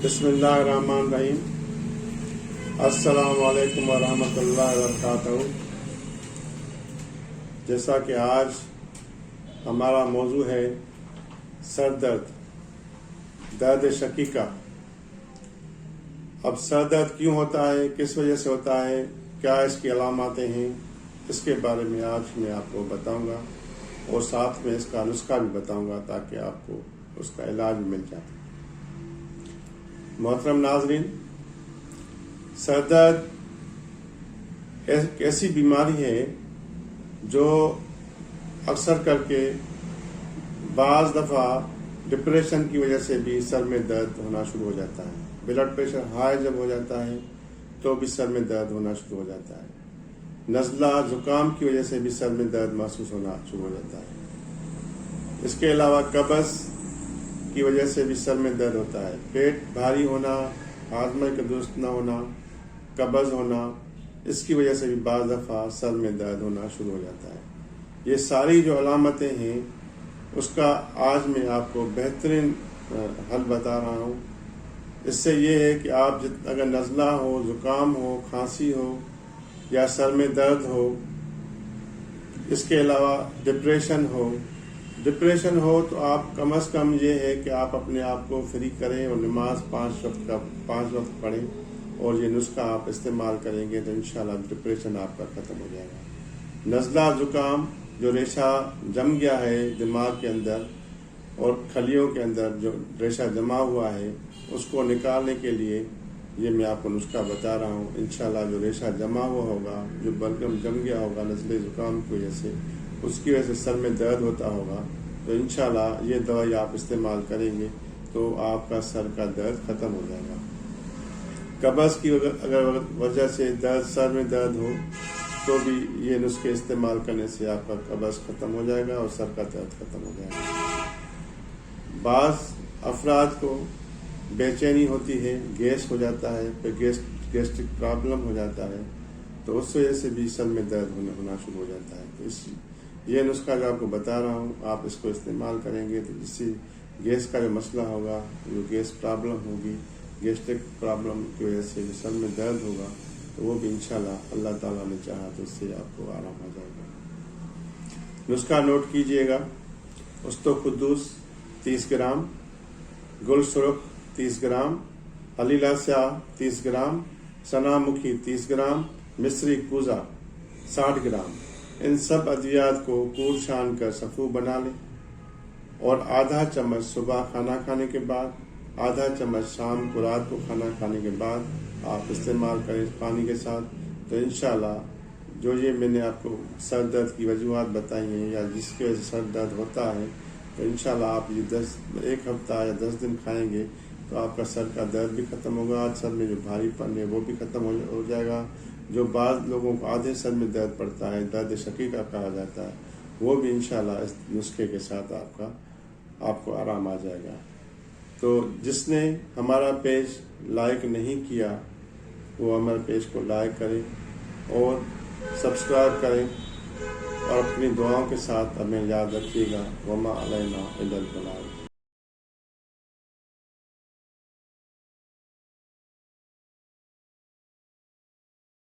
बिस्मिल्लाहिर्रहमानिर्रहीम। अस्सलाम वालेकुम वरहमतुल्लाहि वबरकातुहू। जैसा कि आज हमारा मौजू है सर दर्द, दर्द शकीका। अब सर दर्द क्यों होता है, किस वजह से होता है, क्या इसकी अलामतें हैं, इसके बारे में आज मैं आपको बताऊंगा और साथ में इसका नुस्खा भी बताऊंगा ताकि आपको उसका इलाज भी मिल जाए। मोहतरम नाजरीन, सर दर्द एक ऐसी बीमारी है जो अक्सर करके बाज़ दफ़ा डिप्रेशन की वजह से भी सर में दर्द होना शुरू हो जाता है। ब्लड प्रेशर हाई जब हो जाता है तो भी सर में दर्द होना शुरू हो जाता है। नज़ला जुकाम की वजह से भी सर में दर्द महसूस होना शुरू हो जाता है। इसके अलावा कब्ज़ की वजह से भी सर में दर्द होता है। पेट भारी होना, हाजमे का दुरुस्त न होना, कब्ज़ होना, इसकी वजह से भी बाज़ दफ़ा सर में दर्द होना शुरू हो जाता है। ये सारी जो अलामतें हैं उसका आज मैं आपको बेहतरीन हल बता रहा हूँ। इससे ये है कि आप अगर नज़ला हो, ज़ुकाम हो, खांसी हो या सर में दर्द हो, इसके अलावा डिप्रेशन हो तो आप कम अज़ कम ये है कि आप अपने आप को फ्री करें और नमाज 5 वक्त पढ़ें और ये नुस्खा आप इस्तेमाल करेंगे तो इंशाल्लाह डिप्रेशन आपका ख़त्म हो जाएगा। नज़ला ज़ुकाम जो रेशा जम गया है दिमाग के अंदर और खलियों के अंदर जो रेशा जमा हुआ है उसको निकालने के लिए ये मैं आपको नुस्खा बता रहा हूँ। इंशाल्लाह जो रेशा जमा हुआ होगा, जो बलगम जम गया होगा नज़ले ज़ुकाम की वजह से, उसकी वजह से सर में दर्द होता होगा, तो इंशाल्लाह ये दवाई आप इस्तेमाल करेंगे तो आपका सर का दर्द ख़त्म हो जाएगा। कब्ज़ की अगर वजह से सर में दर्द हो तो भी ये नुस्खे इस्तेमाल करने से आपका कब्ज़ ख़त्म हो जाएगा और सर का दर्द ख़त्म हो जाएगा। बाज़ अफराद को बेचैनी होती है, गैस हो जाता है, फिर गैस्ट्रिक प्रॉब्लम हो जाता है, तो उस वजह से भी सर में दर्द होना शुरू हो जाता है। तो ये नुस्खा जो आपको बता रहा हूँ आप इसको इस्तेमाल करेंगे तो जिससे गैस का जो मसला होगा, जो गैस प्रॉब्लम होगी, गैस्ट्रिक प्रॉब्लम की वजह से जो सर में दर्द होगा तो वो भी इंशाल्लाह अल्लाह ताला ने चाहा तो इससे आपको आराम हो जाएगा। नुस्खा नोट कीजिएगा। उस्तो खुद्दूस 30 ग्राम, गुल सुरख 30 ग्राम, हलीला स्याह 30 ग्राम, सना मुखी 30 ग्राम, मिस्री कूजा 60 ग्राम। इन सब अद्वियात को कूट छान कर सफ़ू बना लें और आधा चम्मच सुबह खाना खाने के बाद, आधा चम्मच शाम को रात को खाना खाने के बाद आप इस्तेमाल करें पानी के साथ। तो इंशाल्लाह जो ये मैंने आपको सर दर्द की वजूहात बताई हैं या जिसकी वजह से सर दर्द होता है, तो इंशाल्लाह आप ये 1 हफ्ता या 10 दिन खाएंगे तो आपका सर का दर्द भी ख़त्म होगा। सर में जो भारीपन है वो भी ख़त्म हो जाएगा। जो बाज़ लोगों को आधे सर में दर्द पड़ता है, दर्द शकीका कहा जाता है, वो भी इंशाल्लाह इस नुस्खे के साथ आपको आराम आ जाएगा। तो जिसने हमारा पेज लाइक नहीं किया वो हमारे पेज को लाइक करें और सब्सक्राइब करें और अपनी दुआओं के साथ हमें याद रखिएगा। वमा अलैना इल्लल बलाग।